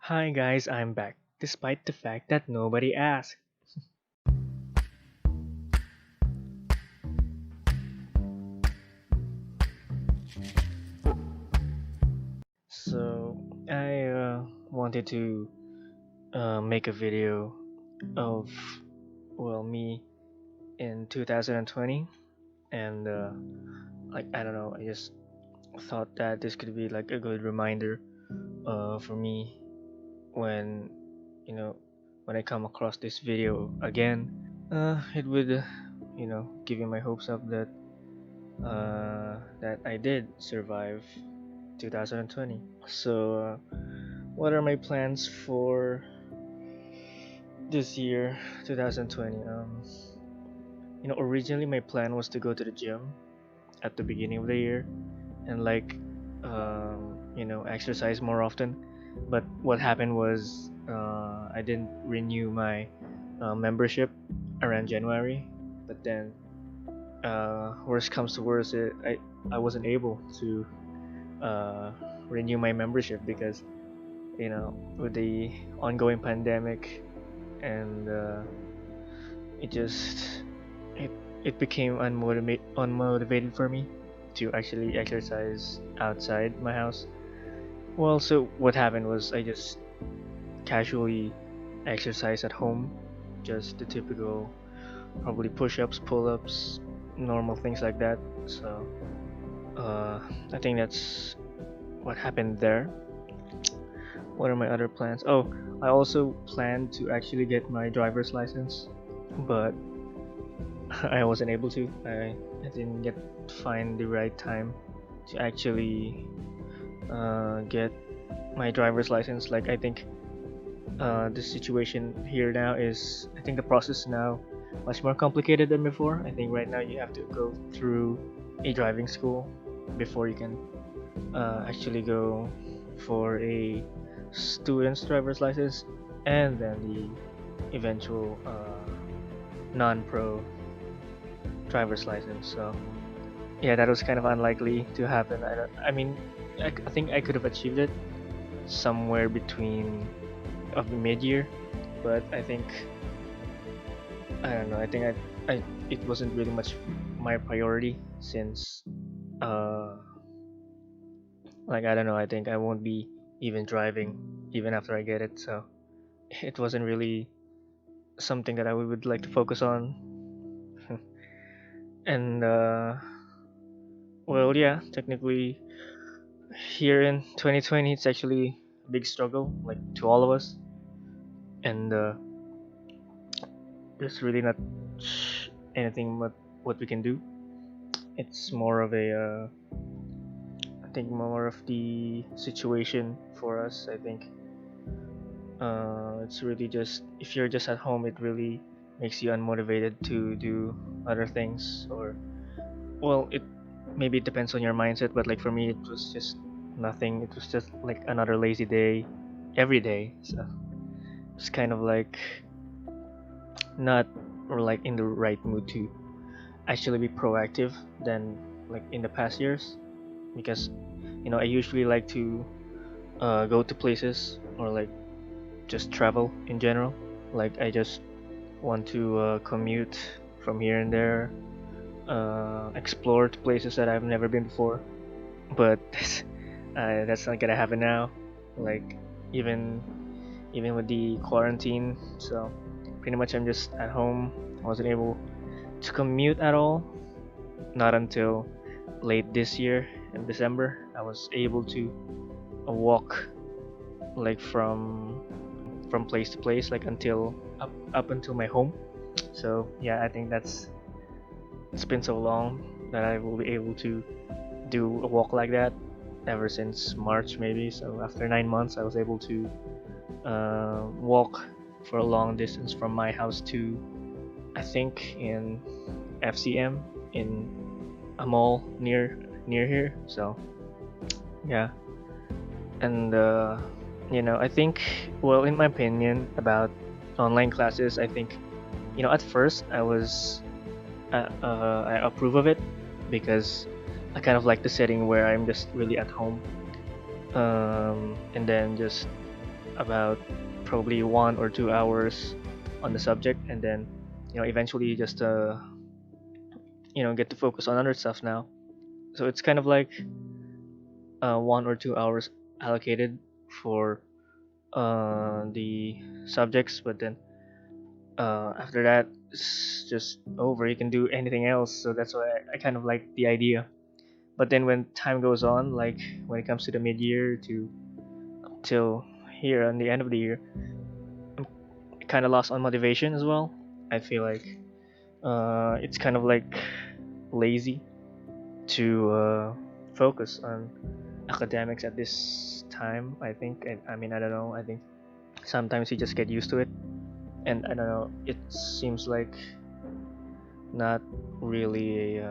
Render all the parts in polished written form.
Hi guys, I'm back, despite the fact that nobody asked. So, I wanted to make a video of, me in 2020, and I don't know, I just thought that this could be like a good reminder for me when, you know, when I come across this video again. It would, give me my hopes up that I did survive 2020. So, what are my plans for this year, 2020? Originally my plan was to go to the gym at the beginning of the year and exercise more often. But what happened was I didn't renew my membership around January. But then, worst comes to worst, I wasn't able to uh, renew my membership because with the ongoing pandemic, and it just it it became unmotivated for me to actually exercise outside my house. Well, so what happened was I just casually exercise at home, just the typical, probably push-ups, pull-ups, normal things like that. So I think that's what happened there. What are my other plans? Oh, I also plan to actually get my driver's license, but I wasn't able to. I didn't get find the right time to actually get my driver's license. Like I think the situation here now is, I think the process now much more complicated than before. I think right now you have to go through a driving school before you can actually go for a student's driver's license, and then the eventual non-pro driver's license. So yeah, that was kind of unlikely to happen. I mean, I think I could have achieved it somewhere between of the mid-year, but I think, I don't know. I think I it wasn't really much my priority since uh I don't know. I think I won't be even driving even after I get it. So it wasn't really something that I would like to focus on. And yeah, technically here in 2020, it's actually a big struggle, like to all of us, and there's really not anything but what we can do. It's more of a, I think more of the situation for us. I think it's really just, if you're just at home, it really makes you unmotivated to do other things. Or, well, it maybe it depends on your mindset, but like for me, it was just nothing. It was just like another lazy day every day. So it's kind of like not, or like in the right mood to actually be proactive than like in the past years, because I usually like to go to places, or like just travel in general. Like I just want to commute from here and there, explore to places that I've never been before. But that's not gonna happen now. Like even even with the quarantine, so pretty much I'm just at home. I wasn't able to commute at all. Not until late this year in December I was able to walk, like from place to place, like until up until my home. So yeah, I think it's been so long that I will be able to do a walk like that ever since March maybe. So after 9 months, I was able to walk for a long distance from my house to, I think, in FCM, in a mall near here. So yeah, and I think, well, in my opinion about online classes, I think, at first I approve of it because I kind of like the setting where I'm just really at home, and then just about probably 1 or 2 hours on the subject, and then eventually you just get to focus on other stuff now. So it's kind of like 1 or 2 hours allocated for the subjects, but then after that it's just over. You can do anything else. So that's why I kind of like the idea. But then when time goes on, like when it comes to the mid-year to till here on the end of the year, I'm kind of lost on motivation as well. I feel like it's kind of like lazy to focus on academics at this time. I think. I mean, I don't know. I think sometimes you just get used to it, and I don't know. It seems like not really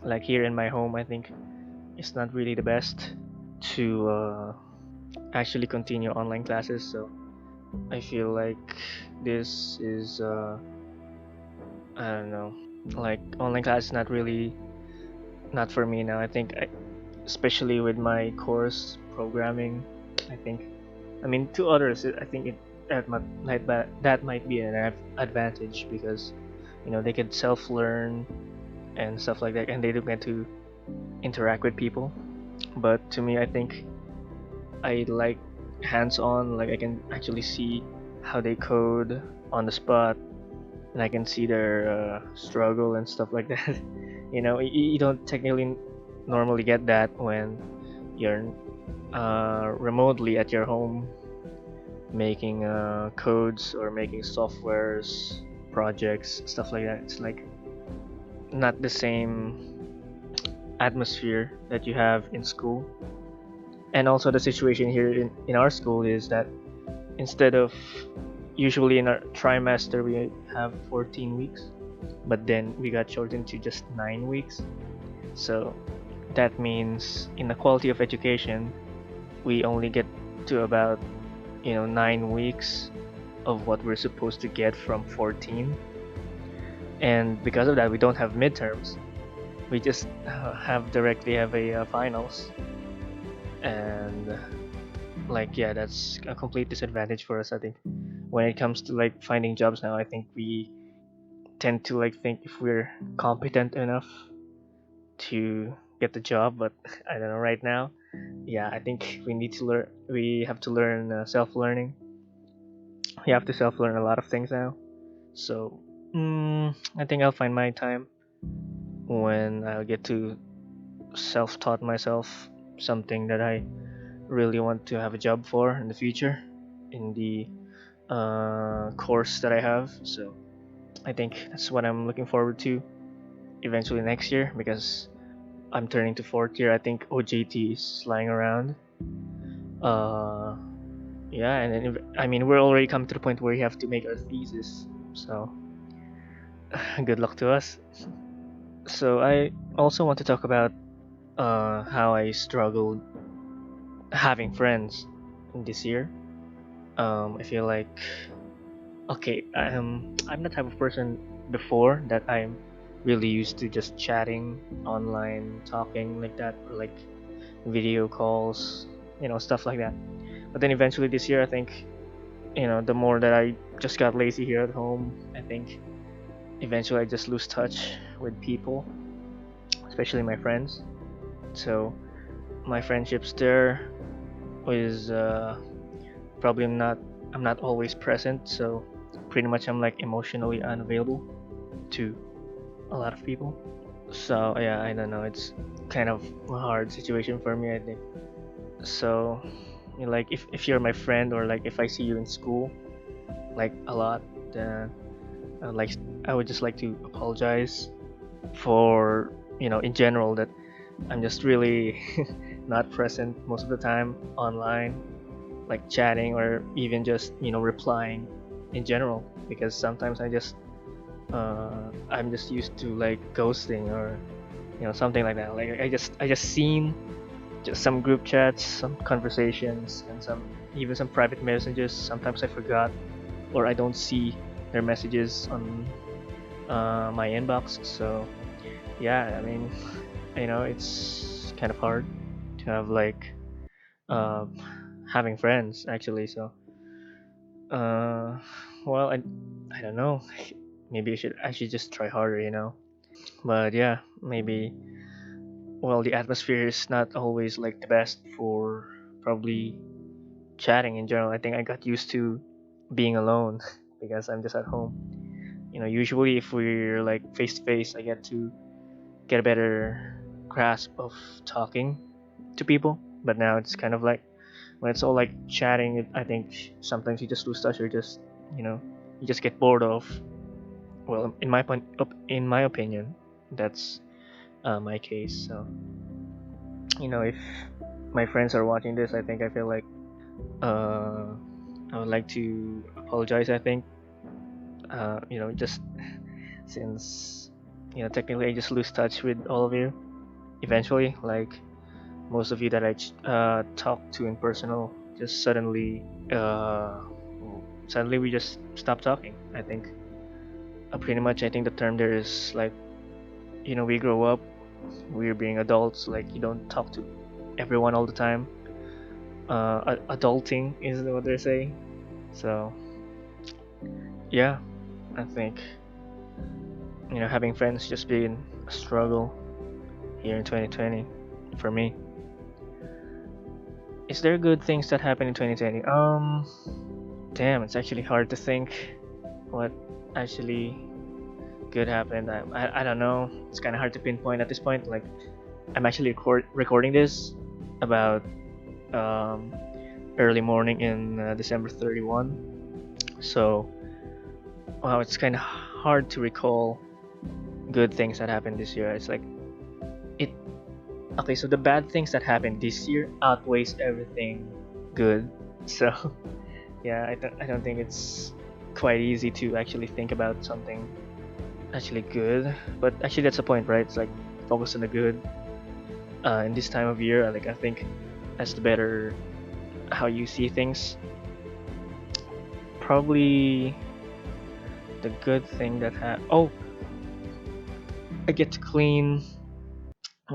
like here in my home. I think it's not really the best to actually continue online classes. So I feel like this is I don't know, like online class is not really not for me now. I think especially with my course programming, I think I mean to others I think that might be an advantage because they could self learn and stuff like that, and they don't get to interact with people. But to me, I think I like hands on, like I can actually see how they code on the spot, and I can see their struggle and stuff like that. You don't technically normally get that when you're remotely at your home making codes or making softwares, projects, stuff like that. It's like not the same atmosphere that you have in school. And also the situation here in our school is that instead of usually in our trimester we have 14 weeks, but then we got shortened to just 9 weeks. So that means in the quality of education we only get to about 9 weeks of what we're supposed to get from 14. And because of that we don't have midterms. We just have a finals. And like yeah, that's a complete disadvantage for us. I think when it comes to like finding jobs now, I think we tend to like think if we're competent enough to get the job, but I don't know right now. Yeah, I think we have to learn self-learning. We have to self-learn a lot of things now. So I think I'll find my time when I'll get to self-taught myself something that I really want to have a job for in the future in the course that I have. So I think that's what I'm looking forward to eventually next year because I'm turning to fourth year. I think OJT is lying around. Uh, yeah, and then I mean we're already come to the point where we have to make our thesis. So good luck to us. So I also want to talk about how I struggled having friends this year. I feel like okay, I'm the type of person before that I'm really used to just chatting online, talking like that, or like video calls, stuff like that. But then eventually this year, I think, the more that I just got lazy here at home, I think eventually I just lose touch with people, especially my friends. So my friendships there is probably not. I'm not always present, so pretty much I'm like emotionally unavailable to a lot of people. So yeah, I don't know. It's kind of a hard situation for me, I think. So, like if you're my friend or like if I see you in school, like a lot, then like I would just like to apologize for in general that I'm just really not present most of the time online, like chatting or even just replying in general because sometimes I'm just used to like ghosting or something like that. Like I just seen just some group chats, some conversations, and some private messages. Sometimes I forgot or I don't see their messages on my inbox. So yeah, I mean, it's kind of hard to have like uh, having friends actually. So uh well, I don't know. Maybe I should just try harder, but yeah, maybe. Well, the atmosphere is not always like the best for probably chatting in general. I think I got used to being alone because I'm just at home. Usually if we're like face to face, I get to get a better grasp of talking to people. But now it's kind of like when it's all like chatting, I think sometimes you just lose touch or just, you know, you just get bored of. Well, in my opinion, that's my case. So, if my friends are watching this, I think I feel like uh, I would like to apologize. I think just since technically I just lose touch with all of you eventually. Like most of you that I talk to in personal, just uh, suddenly we just stop talking. I think pretty much. I think the term there is like we grow up, we're being adults. Like you don't talk to everyone all the time. Adulting is what they say. So yeah, I think having friends just been a struggle here in 2020 for me. Is there good things that happened in 2020? Damn, it's actually hard to think what actually good happened. I don't know. It's kind of hard to pinpoint at this point. Like, I'm actually recording this about um, early morning in December 31. So, wow, it's kind of hard to recall good things that happened this year. It's like it. Okay, so the bad things that happened this year outweighs everything good. So, yeah, I don't think it's quite easy to actually think about something actually good. But actually, that's the point, right? It's like focus on the good. In this time of year, I think that's the better how you see things. Probably the good thing that oh, I get to clean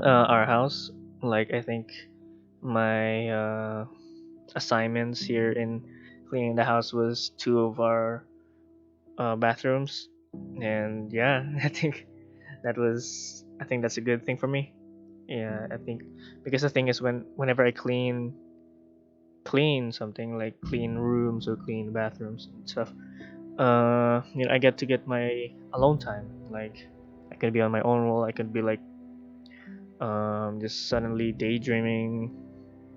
our house. Like I think my assignments here in cleaning the house was two of our bathrooms, and yeah, I think that's a good thing for me. Yeah, I think because the thing is whenever I clean something like clean rooms or clean bathrooms and stuff, I get to get my alone time. Like I could be on my own role. I could be like just suddenly daydreaming,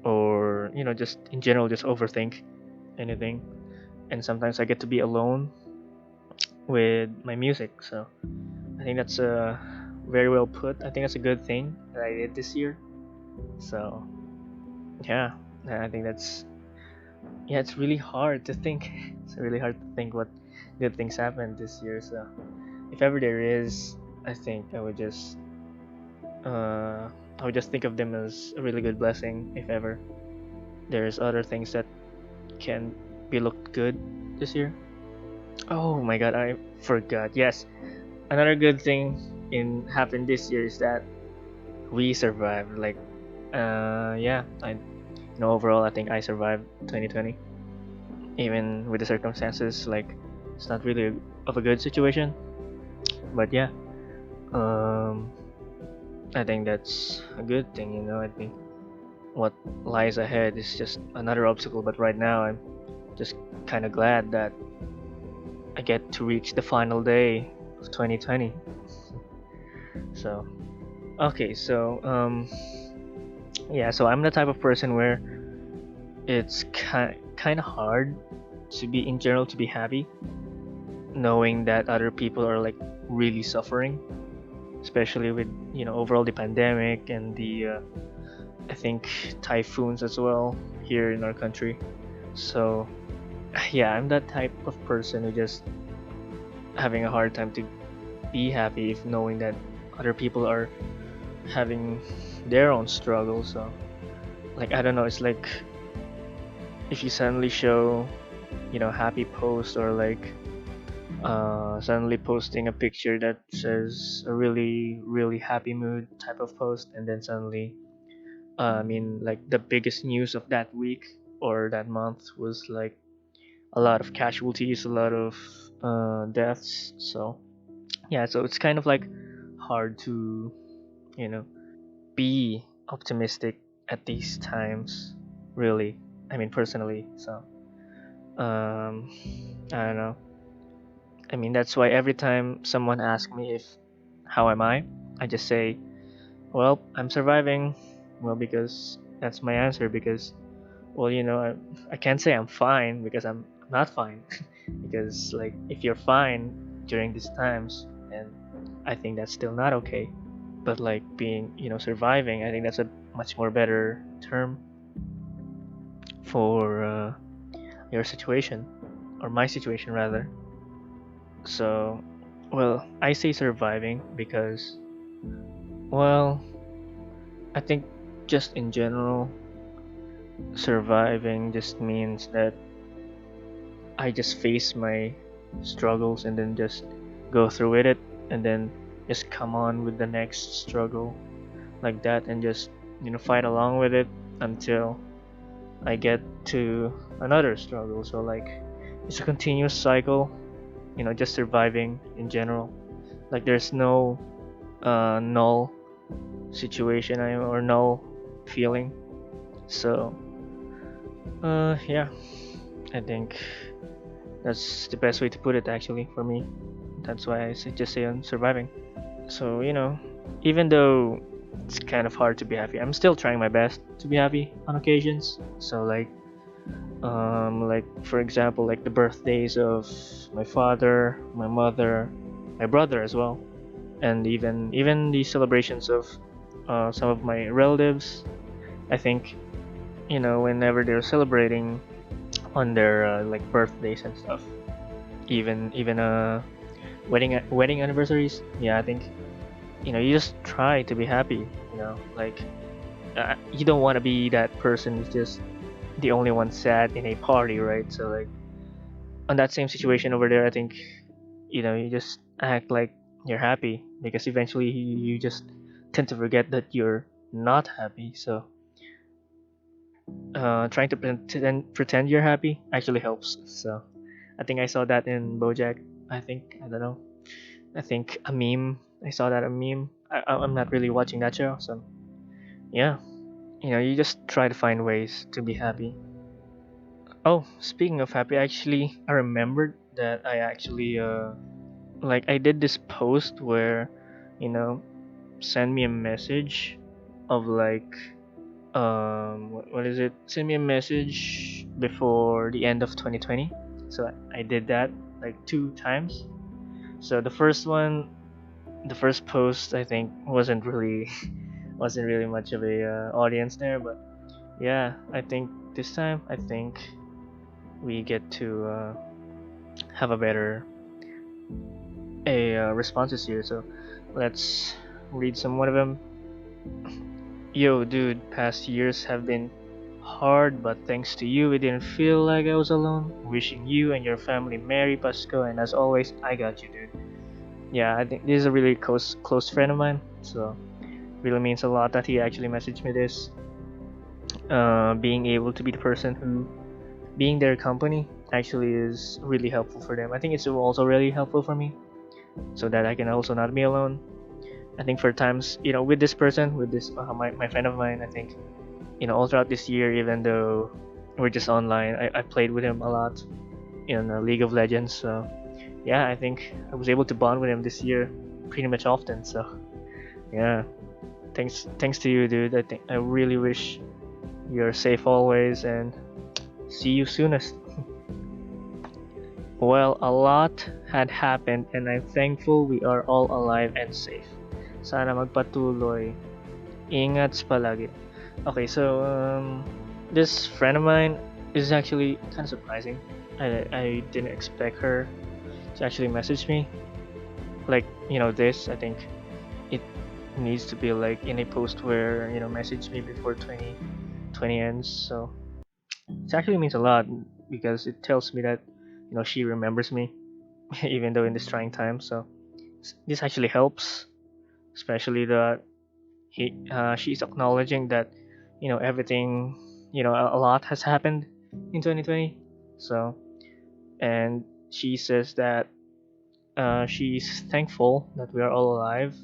or just in general just overthink anything. And sometimes I get to be alone with my music. So I think that's very well put. I think that's a good thing that I did this year. So yeah, I think that's yeah. It's really hard to think. It's really hard to think what good things happened this year. So if ever there is, I think uh, I would just think of them as a really good blessing. If ever there's other things that can be looked good this year. Oh my god, I forgot. Yes, another good thing in happened this year is that we survived. Like, yeah, overall, I think I survived 2020, even with the circumstances. Like, it's not really of a good situation, but yeah, um, I think that's a good thing. I think what lies ahead is just another obstacle. But right now, I'm just kind of glad that I get to reach the final day of 2020. So, okay, so yeah, so I'm the type of person where it's kind of hard to be in general to be happy, knowing that other people are like really suffering, especially with overall the pandemic and the I think typhoons as well here in our country. So yeah, I'm that type of person who just having a hard time to be happy if knowing that other people are having their own struggles. So like I don't know, it's like if you suddenly show happy post, or like suddenly posting a picture that says a really really happy mood type of post, and then suddenly I mean like the biggest news of that week or that month was like a lot of casualties, a lot of deaths. So yeah, so it's kind of like hard to, you know, be optimistic at these times, really. I mean, personally. So um, I don't know. I mean, that's why every time someone asks me if how am I just say, well, I'm surviving. Well, because that's my answer. Because, well, I can't say I'm fine because I'm not fine. Because like if you're fine during these times, then I think that's still not okay. But like being, surviving, I think that's a much more better term for your situation, or my situation rather. So, well, I say surviving because, well, I think just in general, surviving just means that I just face my struggles and then just go through with it, and then just come on with the next struggle like that, and just, fight along with it until I get to another struggle. So like it's a continuous cycle, just surviving in general. Like there's no null situation or null feeling. So yeah, I think that's the best way to put it actually for me. That's why just say I'm surviving. So even though it's kind of hard to be happy, I'm still trying my best to be happy on occasions. So like for example, like the birthdays of my father, my mother, my brother as well, and even the celebrations of some of my relatives. I think whenever they're celebrating on their like birthdays and stuff, even wedding anniversaries. Yeah, I think you just try to be happy. Like you don't want to be that person who's just the only one sad in a party, right? So like on that same situation over there, I think you just act like you're happy, because eventually you just tend to forget that you're not happy. So trying to pretend you're happy actually helps. So I think I saw that in BoJack. I don't know. I think a meme. I saw that a meme. I'm not really watching that show, so yeah. You just try to find ways to be happy. Oh, speaking of happy, actually, I remembered that I actually like I did this post where, you know, send me a message of like what is it? Send me a message before the end of 2020. So I did that like two times. So the first post I think wasn't really much of a audience there, but yeah, I think this time I think we get to have a better responses here. So let's read some one of them. Yo, dude, past years have been hard, but thanks to you, it didn't feel like I was alone. Wishing you and your family Merry Pasco, and as always, I got you, dude. Yeah, I think this is a really close friend of mine, so really means a lot that he actually messaged me this. Being able to be the person who being their company actually is really helpful for them. I think it's also really helpful for me, so that I can also not be alone. I think for times, with this person, with this my friend of mine, I think all throughout this year, even though we're just online, I played with him a lot in League of Legends. So yeah, I think I was able to bond with him this year pretty much often. So yeah, thanks to you, dude. I think I really wish you're safe always, and see you soonest. Well, a lot had happened, and I'm thankful we are all alive and safe. Sana magpatuloy. Ingat palagi. Okay, so this friend of mine is actually kind of surprising. I didn't expect her to actually message me like this. I think it needs to be like in a post where message me before 2020 ends. So it actually means a lot because it tells me that she remembers me even though in this trying time. So this actually helps, especially that she's acknowledging that everything a lot has happened in 2020. So, and she says that she's thankful that we are all alive,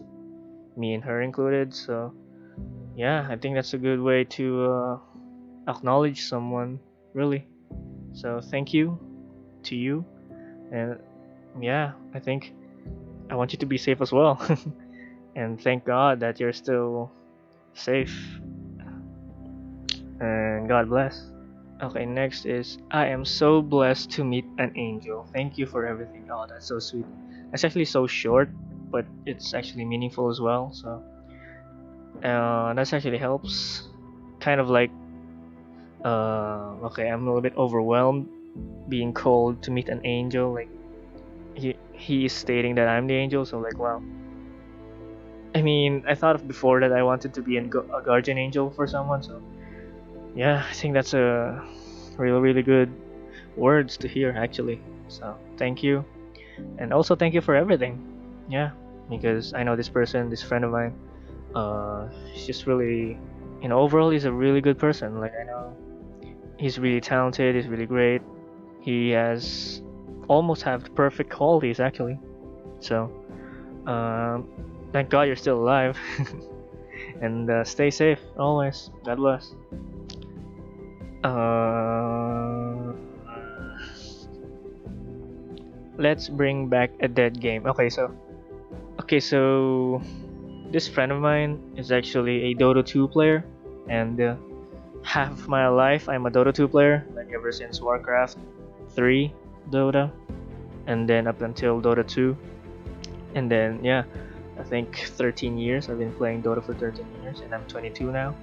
me and her included. So, yeah, I think that's a good way to acknowledge someone, really. So, thank you to you. And yeah, I think I want you to be safe as well. And thank God that you're still safe. And God bless. Okay, next is I am so blessed to meet an angel. Thank you for everything. Oh, that's so sweet. It's actually so short, but it's actually meaningful as well. So that actually helps. Kind of like, okay, I'm a little bit overwhelmed being called to meet an angel. Like he is stating that I'm the angel. So like, wow. I mean, I thought of before that I wanted to be a guardian angel for someone. So yeah, I think that's a really good words to hear actually. So thank you, and also thank you for everything. Yeah, because I know this person, this friend of mine. He's just really, overall he's a really good person. Like I know he's really talented. He's really great. He has almost have the perfect qualities actually. So um, thank God you're still alive, and stay safe always. God bless. Uh, let's bring back a dead game. Okay, so this friend of mine is actually a Dota 2 player, and half of my life I'm a Dota 2 player, like ever since Warcraft 3 Dota, and then up until Dota 2, and then yeah, I think 13 years. I've been playing Dota for 13 years, and I'm 22 now.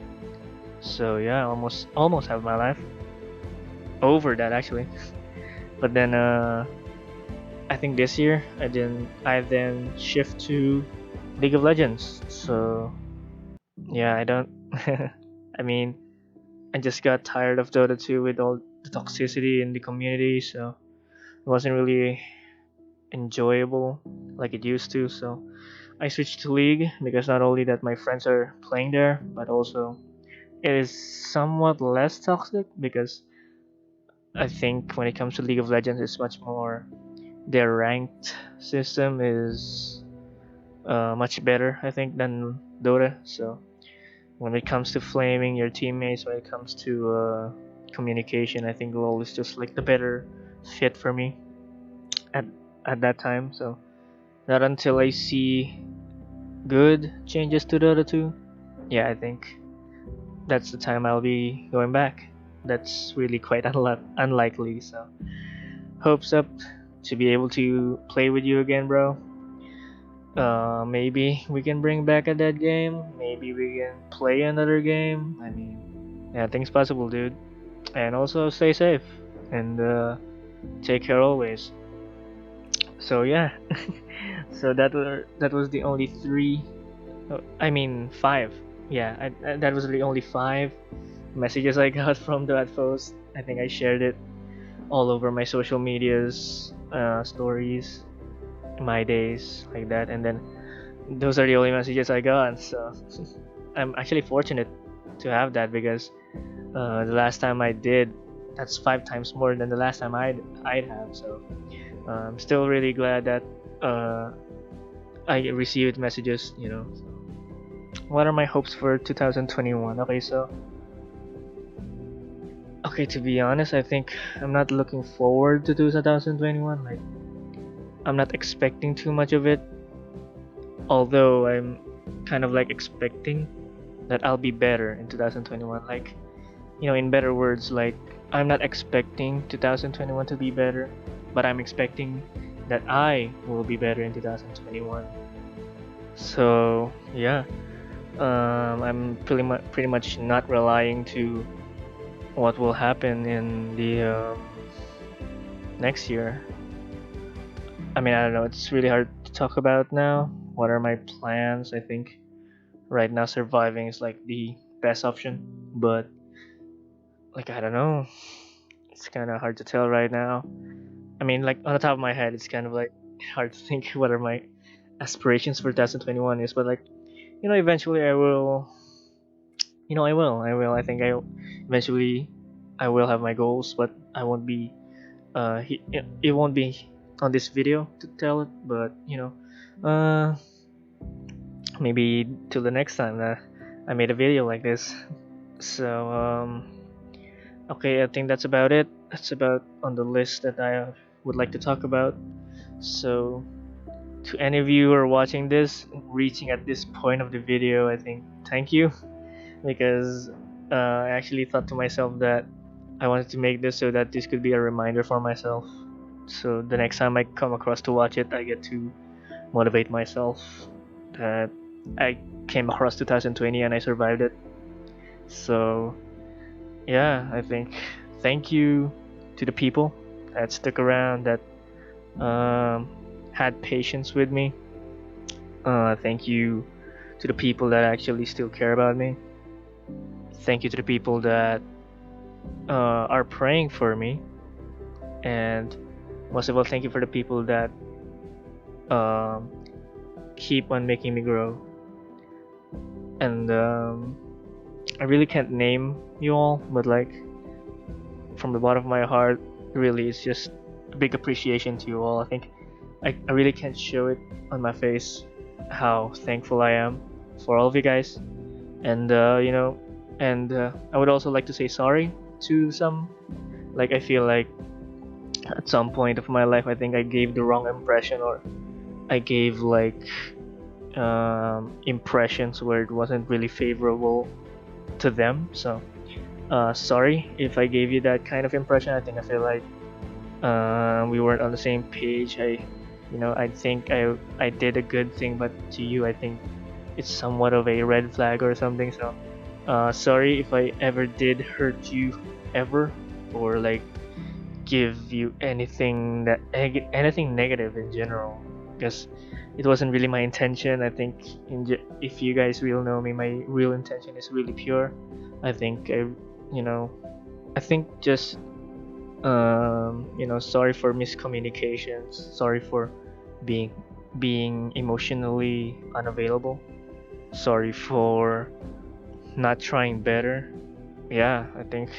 So yeah, almost have my life over that actually. But then I think this year I then shift to League of Legends. So yeah, I don't. I mean, I just got tired of Dota 2 with all the toxicity in the community, so it wasn't really enjoyable like it used to. So I switched to League because not only that my friends are playing there, but also it is somewhat less toxic because I think when it comes to League of Legends, it's much more. Their ranked system is much better, I think, than Dota. So when it comes to flaming your teammates, when it comes to communication, I think LoL is just like the better fit for me at that time. So not until I see good changes to Dota 2, yeah, I think that's the time I'll be going back. That's really quite unlikely. So hopes up to be able to play with you again, bro. Maybe we can bring back a dead game. Maybe we can play another game. I mean, yeah, things possible, dude. And also stay safe and take care always. So yeah, so that was the only three. I mean five. Yeah, that was the only five messages I got from that post. I think I shared it all over my social medias, stories, my days like that, and then those are the only messages I got. So I'm actually fortunate to have that because the last time I did, that's 5 times more than the last time I'd have. So I'm still really glad that uh, I received messages. What are my hopes for 2021? Okay, to be honest, I think I'm not looking forward to 2021. Like I'm not expecting too much of it, although I'm kind of like expecting that I'll be better in 2021. Like, in better words, like I'm not expecting 2021 to be better, but I'm expecting that I will be better in 2021. So yeah, I'm pretty much not relying to what will happen in the next year. I mean, I don't know. It's really hard to talk about now. What are my plans? I think right now surviving is like the best option, but like I don't know. It's kind of hard to tell right now. I mean, like on the top of my head, it's kind of like hard to think what are my aspirations for 2021 is, but like eventually I will. I will. I think eventually I will have my goals, but I won't be it won't be on this video to tell it, but maybe till the next time that I made a video like this. So okay, I think that's about it. That's about on the list that I would like to talk about. So to any of you who are watching this, reaching at this point of the video, I think thank you, because I actually thought to myself that I wanted to make this so that this could be a reminder for myself. So the next time I come across to watch it, I get to motivate myself that I came across 2020 and I survived it. So yeah, I think thank you to the people that stuck around, that had patience with me. Thank you to the people that actually still care about me. Thank you to the people that are praying for me, and most of all, thank you for the people that um, keep on making me grow. And I really can't name you all, but like from the bottom of my heart, really, it's just a big appreciation to you all. I think I really can't show it on my face how thankful I am for all of you guys. And I would also like to say sorry to some. Like I feel like at some point of my life, I think I gave the wrong impression, or I gave like impressions where it wasn't really favorable to them. So sorry if I gave you that kind of impression. I think I feel like we weren't on the same page. I think I did a good thing, but to you, I think it's somewhat of a red flag or something. So sorry if I ever did hurt you ever, or like give you anything negative in general, because it wasn't really my intention. I think if you guys will know me, my real intention is really pure. I think you know I think just sorry for miscommunications, sorry for being emotionally unavailable, sorry for not trying better. Yeah, I think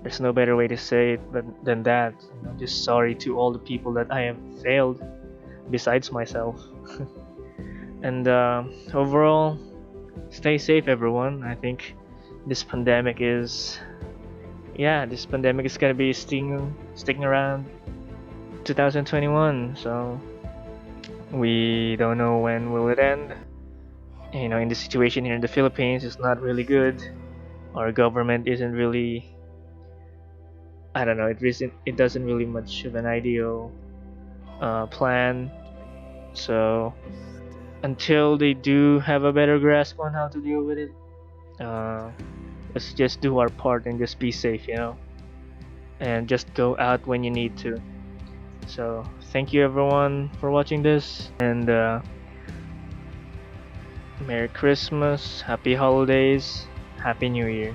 there's no better way to say it than that. Just sorry to all the people that I have failed besides myself. And overall, stay safe, everyone. I think this pandemic is, this pandemic is gonna be sticking around 2021. So we don't know when will it end. In the situation here in the Philippines, it's not really good. Our government isn't really, I don't know, it doesn't really much of an ideal plan. So until they do have a better grasp on how to deal with it, uh, let's just do our part and just be safe, and just go out when you need to. So thank you everyone for watching this, and Merry Christmas, Happy Holidays, Happy New Year.